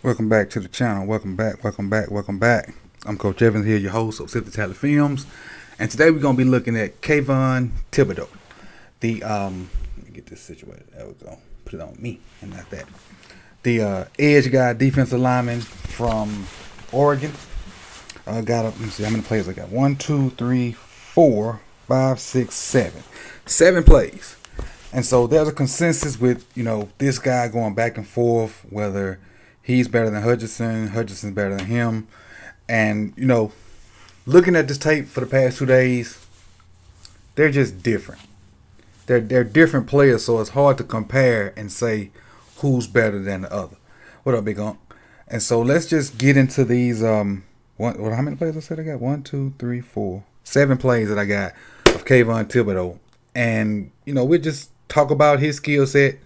Welcome back to the channel. Welcome back. I'm Coach Evans here, your host of Suitability Films, and today we're gonna be looking at Kayvon Thibodeaux. Let me get this situated. There we go. Put it on me and not that. The edge guy, defensive lineman from Oregon. Let me see how many plays I got. 1, 2, 3, 4, 5, 6, 7. 7 plays. And so there's a consensus with this guy going back and forth whether he's better than Hutchinson's better than him. And, looking at this tape for the past 2 days, they're just different. They're different players, so it's hard to compare and say who's better than the other. What up, Big Unk? And so let's just get into these. How many plays I said I got? 1, 2, 3, 4, 7 plays that I got of Kayvon Thibodeaux. And, we'll just talk about his skill set,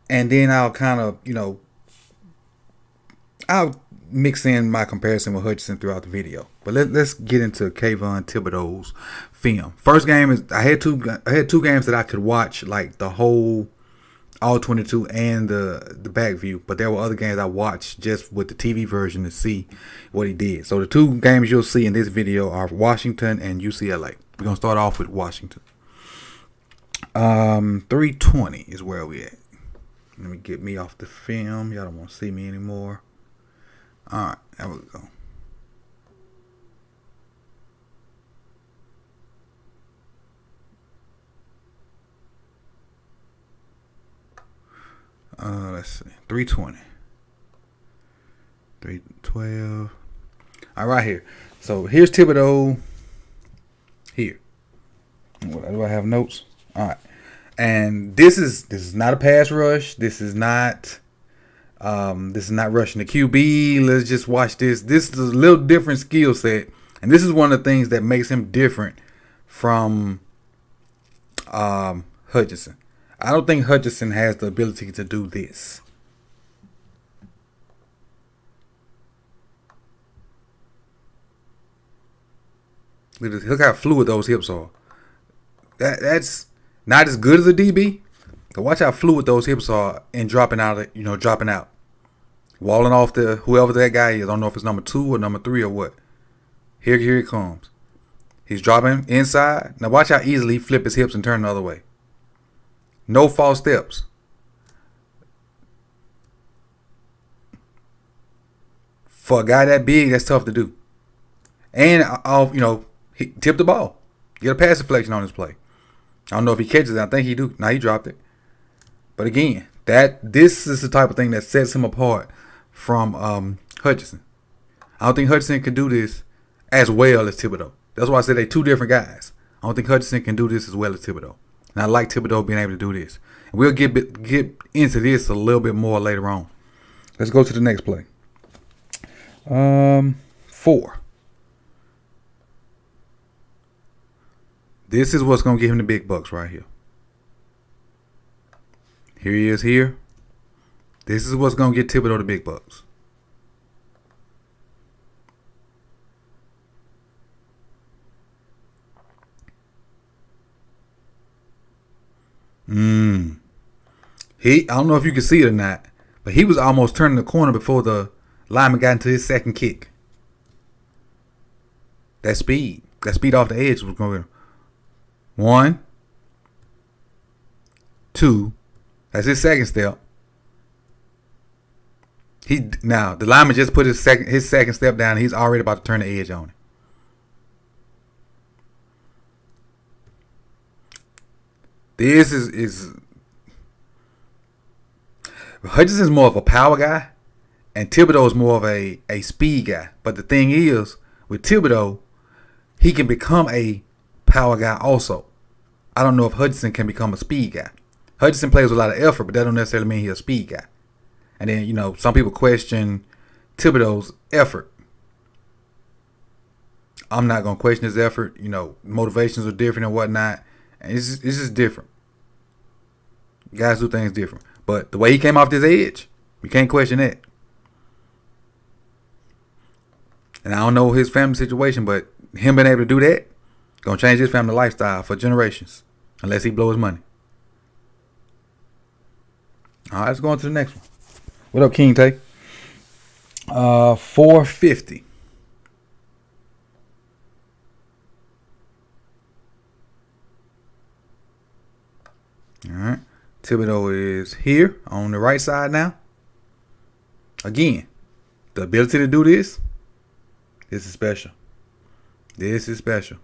and then I'll kind of, I'll mix in my comparison with Hutchinson throughout the video. But let's get into Kayvon Thibodeaux's film. First game is I had two games that I could watch like the whole all 22 and the back view, but there were other games I watched just with the TV version to see what he did. So the 2 games you'll see in this video are Washington and UCLA. We're gonna start off with Washington. 320 is where we at. Let me get me off the film. Y'all don't want to see me anymore. Alright, there we go. Let's see. 320. 312. All right, here. So here's Thibodeaux. Here. Do I have notes? All right. And this is not a pass rush. This is not rushing the QB. Let's just watch this. This is a little different skill set, and this is one of the things that makes him different from Hutchinson. I don't think Hutchinson has the ability to do this. Look how fluid those hips are. That's not as good as a DB. So watch how fluid those hips are and dropping out. Dropping out, walling off the whoever that guy is. I don't know if it's number 2 or number 3 or what. Here he comes. He's dropping inside. Now watch how easily he flip his hips and turn the other way. No false steps. For a guy that big, that's tough to do. And he tipped the ball. Get a pass deflection on his play. I don't know if he catches it. I think he do. Now he dropped it. But again, this is the type of thing that sets him apart from Hutchinson. I don't think Hutchinson can do this as well as Thibodeaux. That's why I said they're 2 different guys. I don't think Hutchinson can do this as well as Thibodeaux. And I like Thibodeaux being able to do this. And we'll get into this a little bit more later on. Let's go to the next play. 4. This is what's going to give him the big bucks right here. Here he is here. This is what's going to get Thibodeaux the big bucks. I don't know if you can see it or not, but he was almost turning the corner before the lineman got into his second kick. That speed off the edge was going 1, 2. That's his second step. Now the lineman just put his second step down. And he's already about to turn the edge on it. This is Hutchinson's more of a power guy, and Thibodeaux is more of a speed guy. But the thing is, with Thibodeaux, he can become a power guy also. I don't know if Hutchinson can become a speed guy. Hutchinson plays with a lot of effort, but that don't necessarily mean he's a speed guy. And then, some people question Thibodeaux's effort. I'm not going to question his effort. Motivations are different and whatnot. And it's just different. Guys do things different. But the way he came off this edge, you can't question that. And I don't know his family situation, but him being able to do that, going to change his family lifestyle for generations. Unless he blows his money. All right, let's go on to the next one. What up, King Tay? 450. All right. Thibodeaux is here on the right side now. Again, the ability to do this is special. This is special.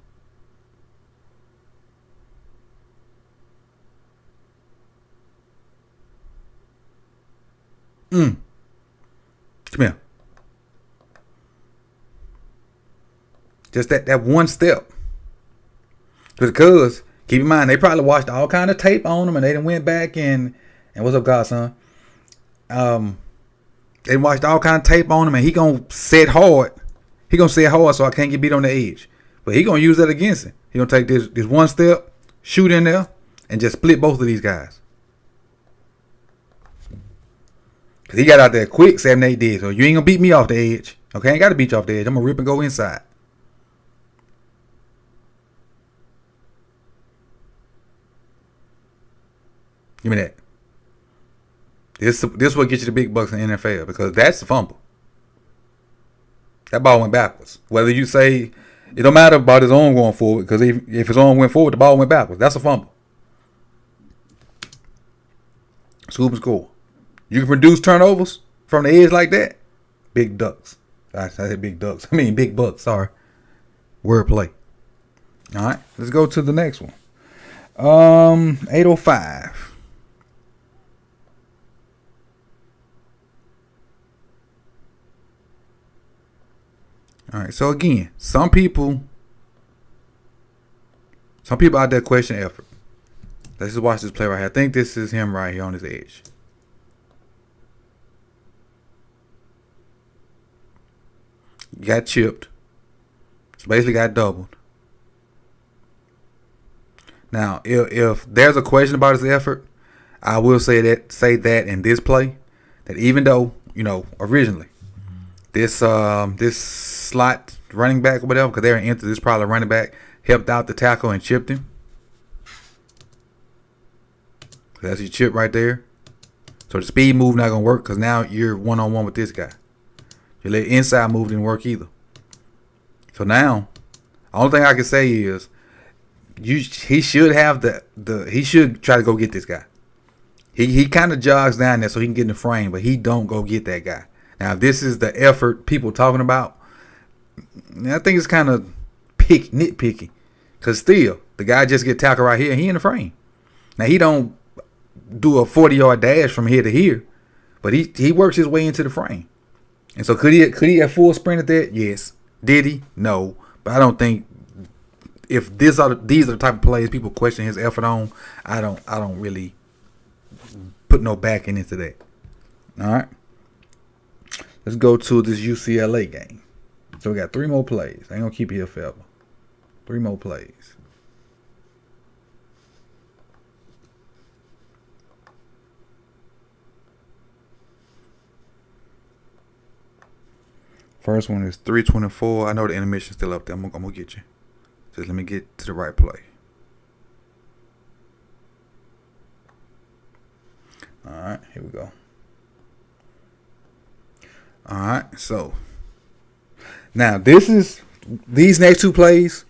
Come here. Just that one step. Because keep in mind, they probably watched all kind of tape on him, and they done went back and what's up, godson? They watched all kind of tape on him, and he gonna set hard. He gonna set hard so I can't get beat on the edge. But he gonna use that against him. He gonna take this one step, shoot in there, and just split both of these guys. Cause he got out there quick, 7-8 did. So you ain't gonna beat me off the edge. Okay, I ain't gotta beat you off the edge. I'm gonna rip and go inside. Give me that. This what gets you the big bucks in the NFL, because that's the fumble. That ball went backwards. Whether you say it don't matter about his arm going forward, because if his arm went forward, the ball went backwards. That's a fumble. Scoop and score. You can produce turnovers from the edge like that. Big ducks. I said big ducks. I mean big bucks. Sorry. Wordplay. All right. Let's go to the next one. 805. All right. So again, some people out there question effort. Let's just watch this play right here. I think this is him right here on his edge. Got chipped. So basically got doubled. Now, if there's a question about his effort, I will say that in this play, that even though, originally, this slot running back or whatever, because they're into this probably running back, helped out the tackle and chipped him. That's your chip right there. So the speed move not going to work, because now you're one-on-one with this guy. Your inside move didn't work either. So now, the only thing I can say is, he should have he should try to go get this guy. He kind of jogs down there so he can get in the frame, but he don't go get that guy. Now, if this is the effort people talking about, I think it's kind of nitpicky. Because still, the guy just get tackled right here, and he in the frame. Now, he don't do a 40-yard dash from here to here, but he works his way into the frame. And so could he have full sprinted that? Yes. Did he? No. But I don't think, if these are the type of plays people question his effort on, I don't really put no backing into that. All right. Let's go to this UCLA game. So we got 3 more plays. I ain't gonna keep you here forever. 3 more plays. First one is 324. I know the intermission's still up there. I'm gonna get you. Just let me get to the right play. All right, here we go. All right, so now these next two plays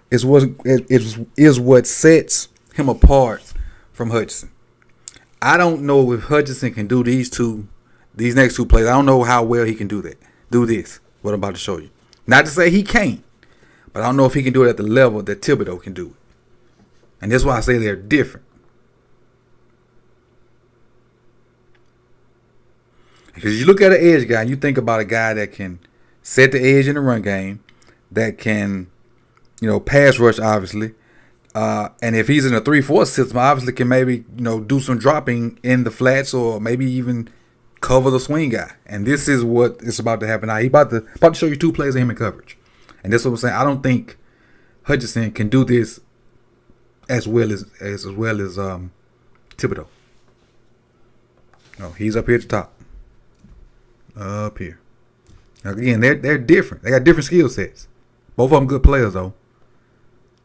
is what sets him apart from Hutchinson. I don't know if Hutchinson can do these next two plays. I don't know how well he can do that. Do this, what I'm about to show you. Not to say he can't, but I don't know if he can do it at the level that Thibodeaux can do it. And that's why I say they're different. Because you look at an edge guy and you think about a guy that can set the edge in the run game, that can, pass rush, obviously. And if he's in a 3-4 system, obviously can maybe, do some dropping in the flats or maybe even cover the swing guy. And this is what is about to happen now. He's about to show you two plays of him in coverage. And that's what I'm saying. I don't think Hutchinson can do this as well as Thibodeaux. No, he's up here at the top. Up here. Now, again, they're different. They got different skill sets. Both of them good players, though.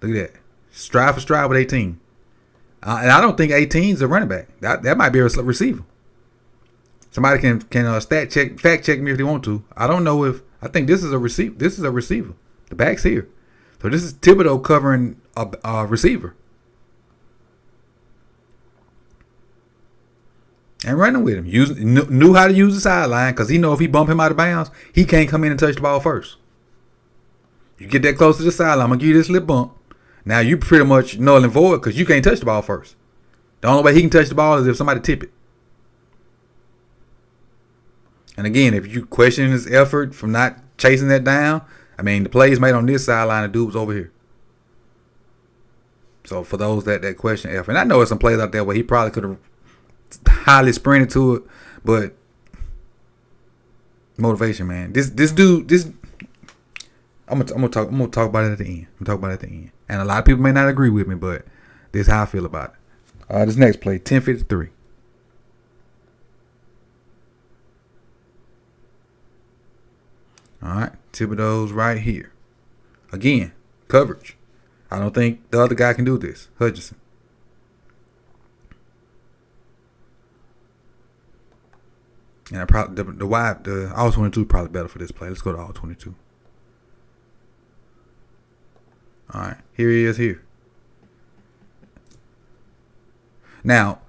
Look at that. Stride for stride with 18. And I don't think 18's a running back. That might be a receiver. Somebody can fact check me if they want to. I don't know if I think this is a receiver. This is a receiver. The back's here. So this is Thibodeaux covering a receiver. And running with him. Knew how to use the sideline because he know if he bump him out of bounds, he can't come in and touch the ball first. You get that close to the sideline, I'm going to give you this little bump. Now you pretty much null and void because you can't touch the ball first. The only way he can touch the ball is if somebody tip it. And again, if you question his effort from not chasing that down, the plays made on this sideline, the dude was over here. So for those that question effort, and I know there's some plays out there where he probably could have highly sprinted to it, but motivation, man. This dude, I'm gonna talk about it at the end. And a lot of people may not agree with me, but this is how I feel about it. This next play, 10:53. All right, Thibodeaux's right here. Again, coverage. I don't think the other guy can do this. Hutchinson. And I probably the all 22 is probably better for this play. Let's go to all 22. All right, here he is here. Now,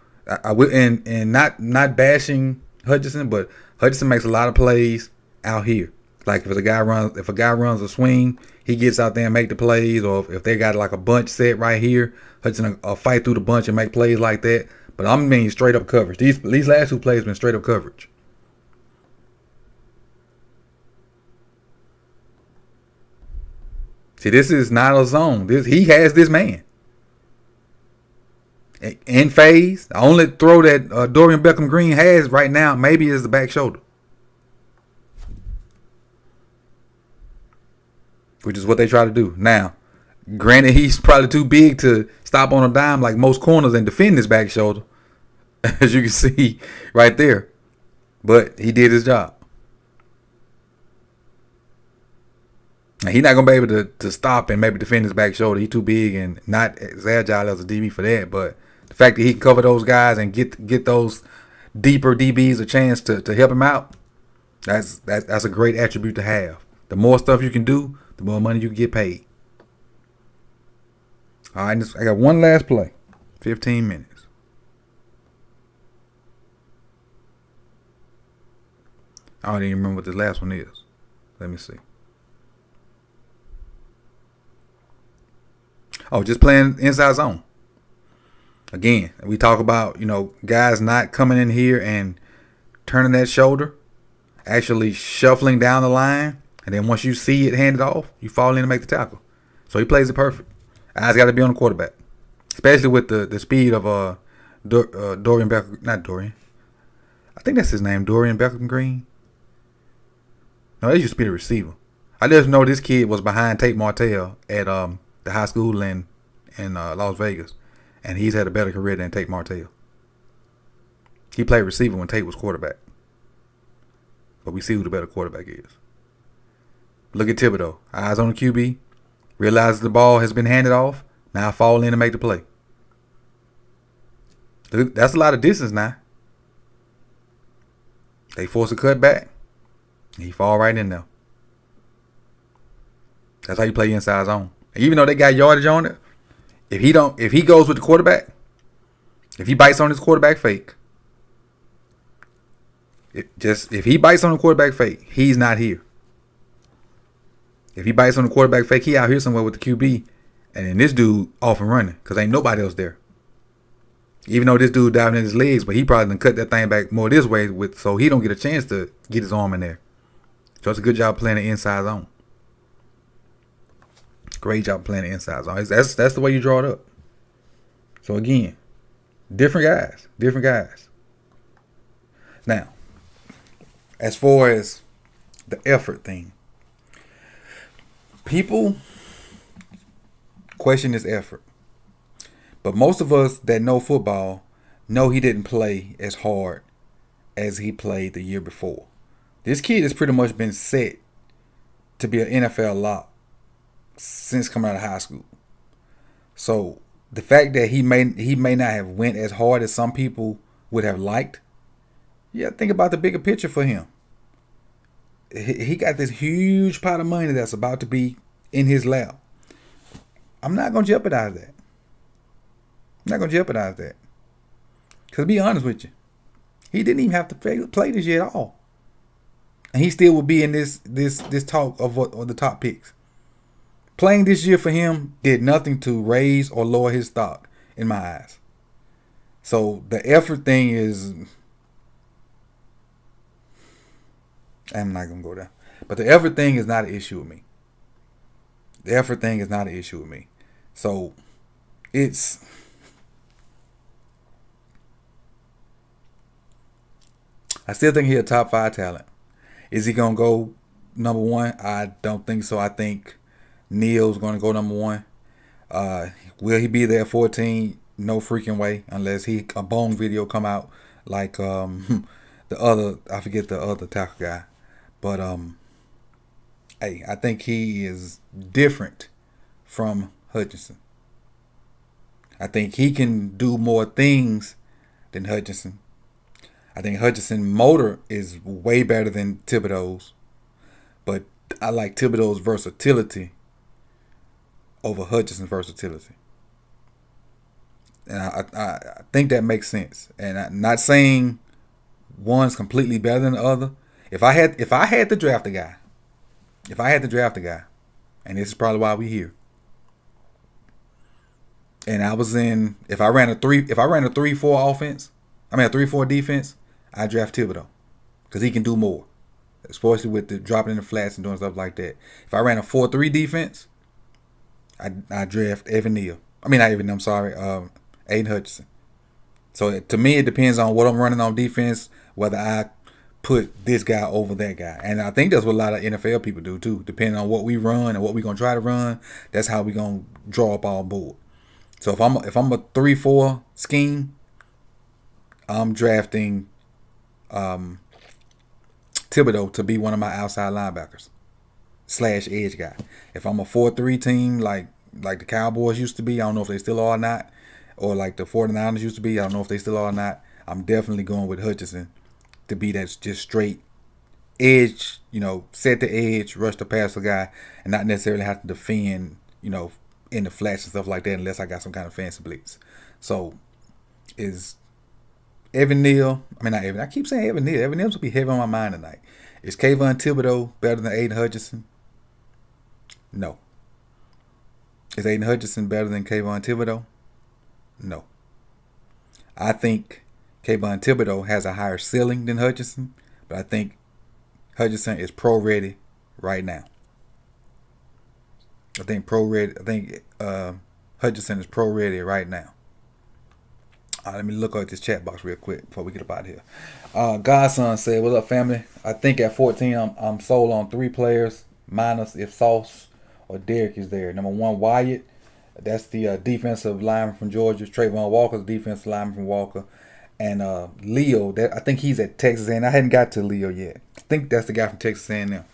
I would and not bashing Hutchinson, but Hutchinson makes a lot of plays out here. Like if a guy runs a swing, he gets out there and make the plays. Or if they got like a bunch set right here, Hutchinson will fight through the bunch and make plays like that. But I'm meaning straight up coverage. These last two plays been straight up coverage. See, this is not a zone. He has this man in phase. The only throw that Dorian Beckham-Green has right now maybe is the back shoulder, which is what they try to do. Now, granted, he's probably too big to stop on a dime like most corners and defend his back shoulder, as you can see right there. But he did his job. Now, he's not going to be able to stop and maybe defend his back shoulder. He's too big and not as agile as a DB for that. But the fact that he can cover those guys and get those deeper DBs a chance to help him out, that's a great attribute to have. The more stuff you can do, the more money you can get paid. All right, I got one last play. 15 minutes. I don't even remember what this last one is. Let me see. Oh, just playing inside zone. Again, we talk about, guys not coming in here and turning that shoulder, actually shuffling down the line. And then once you see it handed off, you fall in and make the tackle. So he plays it perfect. Eyes got to be on the quarterback, especially with the speed of Dorian Beckham. Not Dorian. I think that's his name, Dorian Beckham-Green. No, that used to be the receiver. I just know this kid was behind Tate Martell at the high school in Las Vegas, and he's had a better career than Tate Martell. He played receiver when Tate was quarterback. But we see who the better quarterback is. Look at Thibodeaux. Eyes on the QB. Realizes the ball has been handed off. Now fall in and make the play. That's a lot of distance now. They force a cutback. He fall right in there. That's how you play inside zone. And even though they got yardage on it, if he goes with the quarterback, if he bites on his quarterback fake, if he bites on the quarterback fake, he's not here. If he bites on the quarterback fake, he out here somewhere with the QB, and then this dude off and running because ain't nobody else there. Even though this dude diving in his legs, but he probably done cut that thing back more this way so he don't get a chance to get his arm in there. So it's a good job playing the inside zone. Great job playing the inside zone. That's the way you draw it up. So again, different guys. Now, as far as the effort thing, people question his effort. But most of us that know football know he didn't play as hard as he played the year before. This kid has pretty much been set to be an NFL lock since coming out of high school. So the fact that he may not have went as hard as some people would have liked, yeah, think about the bigger picture for him. He got this huge pot of money that's about to be in his lap. I'm not going to jeopardize that. Because to be honest with you, he didn't even have to play this year at all. And he still would be in this talk of the top picks. Playing this year for him did nothing to raise or lower his stock in my eyes. So the effort thing is, I'm not going to go there. But the effort thing is not an issue with me. So I still think he's a top 5 talent. Is he going to go number 1? I don't think so. I think Neal's going to go number 1. Will he be there at 14? No freaking way, unless a bone video come out like the other, I forget the other tackle guy. But hey, I think he is different from Hutchinson. I think he can do more things than Hutchinson. I think Hutchinson's motor is way better than Thibodeaux's. But I like Thibodeaux's versatility over Hutchinson's versatility. And I think that makes sense. And I'm not saying one's completely better than the other. If I had to draft a guy, and this is probably why we here. And if I ran a 3-4 offense, a 3-4 defense, I draft Thibodeaux because he can do more, especially with the dropping in the flats and doing stuff like that. If I ran a 4-3 defense, I draft Aiden Hutchinson. So to me, it depends on what I'm running on defense, whether I put this guy over that guy. And I think that's what a lot of NFL people do too. Depending on what we run and what we're gonna try to run, that's how we're gonna draw up our board. So if I'm a 3-4 scheme, I'm drafting Thibodeaux to be one of my outside linebackers / edge guy. If I'm a 4-3 team like the Cowboys used to be, I don't know if they still are or not, or like the 49ers used to be, I don't know if they still are or not, I'm definitely going with Hutchinson to be that just straight edge, set the edge, rush the passer guy, and not necessarily have to defend, in the flats and stuff like that unless I got some kind of fancy blitz. So is Evan Neal, I keep saying Evan Neal. Evan Neal's will be heavy on my mind tonight. Is Kayvon Thibodeaux better than Aiden Hutchinson? No. Is Aiden Hutchinson better than Kayvon Thibodeaux? No. I think Kayvon Thibodeaux has a higher ceiling than Hutchinson, but I think Hutchinson is pro ready right now. I think Hutchinson is pro ready right now. Let me look at this chat box real quick before we get up out of here. Godson said, "What's up, family? I think at 14, I'm sold on 3 players, minus if Sauce or Derek is there. Number 1, Wyatt. That's the defensive lineman from Georgia. Trayvon Walker's defensive lineman from Walker. And Leo, I think he's at Texas A&M. I hadn't got to Leo yet. I think that's the guy from Texas A&M.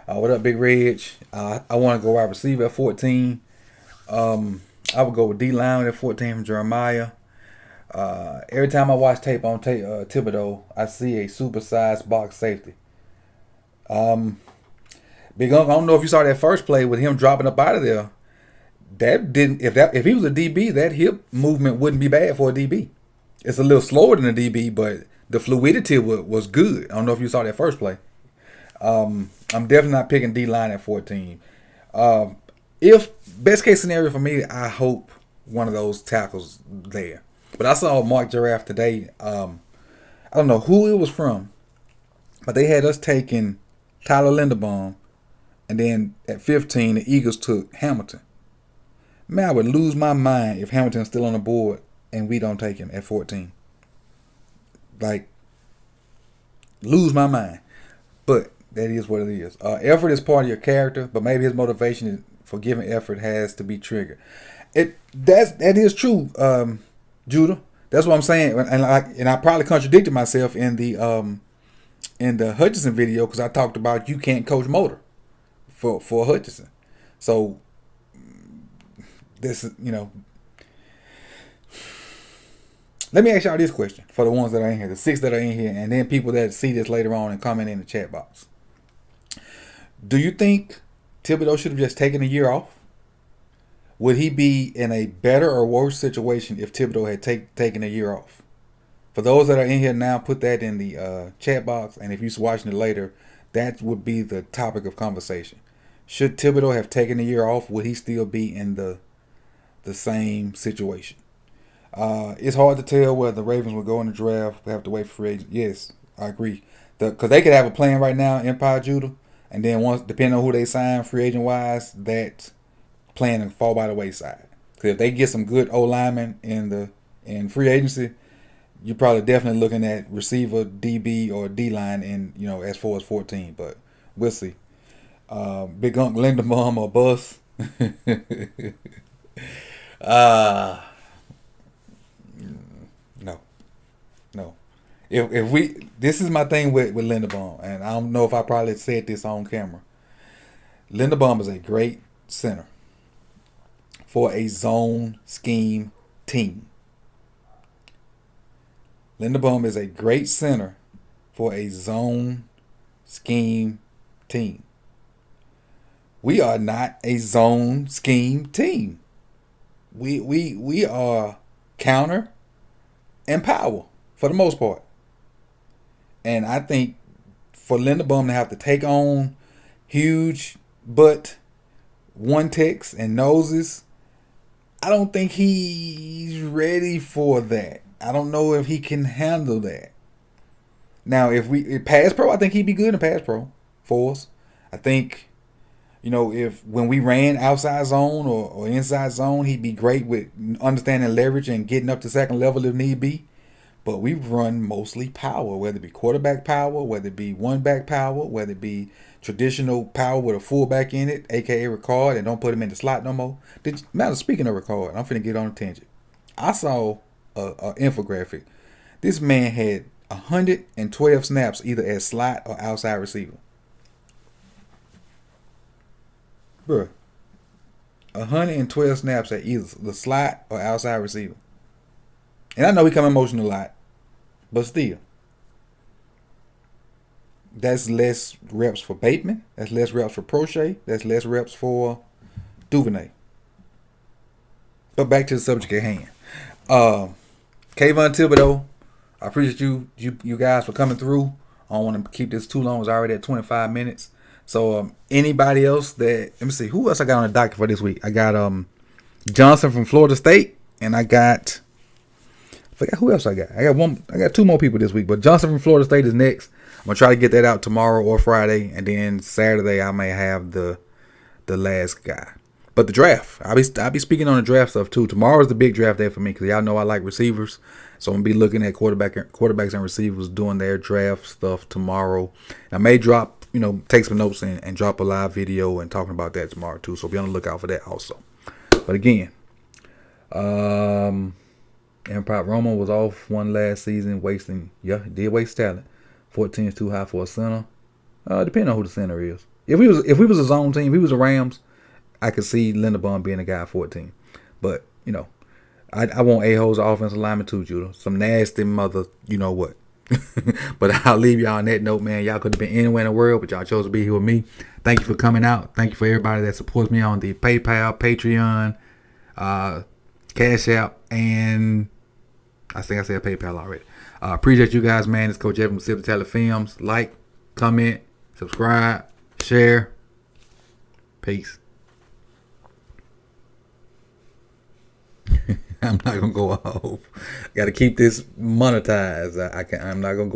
What up, Big Reg? I want to go wide receiver at 14. I would go with D Line at 14 from Jeremiah. Every time I watch tape on Thibodeaux, I see a supersized box safety. Big Uncle, I don't know if you saw that first play with him dropping up out of there. That didn't if he was a DB, that hip movement wouldn't be bad for a DB. It's a little slower than a DB, but the fluidity was good. I don't know if you saw that first play. I'm definitely not picking D line at 14. If best case scenario for me, I hope one of those tackles there. But I saw Mark Giraffe today. I don't know who it was from, but they had us taking Tyler Linderbaum, and then at 15, the Eagles took Hamilton. Man, I would lose my mind if Hamilton's still on the board and we don't take him at 14. Like, lose my mind. But that is what it is. Effort is part of your character, but maybe his motivation for giving effort has to be triggered. That is true, Judah. That's what I'm saying. And I probably contradicted myself in the Hutchinson video because I talked about you can't coach motor for Hutchinson. So this is, let me ask y'all this question for the ones that are in here, the 6 that are in here, and then people that see this later on and comment in the chat box. Do you think Thibodeaux should have just taken a year off? Would he be in a better or worse situation if Thibodeaux had taken a year off? For those that are in here now, put that in the chat box, and if you're watching it later, that would be the topic of conversation. Should Thibodeaux have taken a year off? Would he still be in the same situation? It's hard to tell whether the Ravens will go in the draft. We have to wait for free agents. Yes, I agree. Because they could have a plan right now, Empire Judah, and then once, depending on who they sign free agent wise, that plan will fall by the wayside. Because if they get some good O linemen in free agency, you're probably definitely looking at receiver, DB, or D line in as far as 14. But we'll see. Big Unc Linderbaum or bust. No. If we, this is my thing with Linderbaum, and I don't know if I probably said this on camera. Linderbaum is a great center for a zone scheme team. Linderbaum is a great center for a zone scheme team. We are not a zone scheme team. We are counter and power for the most part. And I think for Linderbaum to have to take on huge butt one ticks and noses, I don't think he's ready for that. I don't know if he can handle that. Now, if pass pro, I think he'd be good in pass pro for us. I think, if when we ran outside zone or inside zone, he'd be great with understanding leverage and getting up to second level if need be. But we run mostly power, whether it be quarterback power, whether it be one back power, whether it be traditional power with a fullback in it, aka Ricard, and don't put him in the slot no more. Speaking of Ricard, I'm finna get on a tangent. I saw a infographic. This man had 112 snaps either as slot or outside receiver. Bruh. 112 snaps at either the slot or outside receiver. And I know he come in motion a lot, but still. That's less reps for Bateman. That's less reps for Prochet. That's less reps for Duvernay. But back to the subject at hand. Kayvon Thibodeaux, I appreciate you guys for coming through. I don't want to keep this too long. It's already at 25 minutes. So anybody else that, let me see, who else I got on the docket for this week? I got Johnson from Florida State, and I got, I forgot who else I got. I got 2 more people this week, but Johnson from Florida State is next. I'm gonna try to get that out tomorrow or Friday, and then Saturday I may have the last guy. But the draft, I'll be speaking on the draft stuff too. Tomorrow is the big draft day for me because y'all know I like receivers, so I'm gonna be looking at quarterbacks and receivers doing their draft stuff tomorrow. I may drop, take some notes and drop a live video and talking about that tomorrow too. So be on the lookout for that also. But again, Empire Romo was off one last season, he did waste talent. 14 is too high for a center. Depending on who the center is. if we was a zone team, if we was a Rams, I could see Linderbaum being a guy at 14. But I want a-holes offensive lineman too, Judah. Some nasty mother, you know what. But I'll leave y'all on that note, man. Y'all could have been anywhere in the world, but y'all chose to be here with me. Thank you for coming out. Thank you for everybody that supports me on the PayPal, Patreon, Cash App, and I think I said PayPal already. Appreciate you guys, man. It's Coach Evan with Suitability Films. Like, comment, subscribe, share. Peace. I'm not gonna go off. Got to keep this monetized. I'm not gonna go.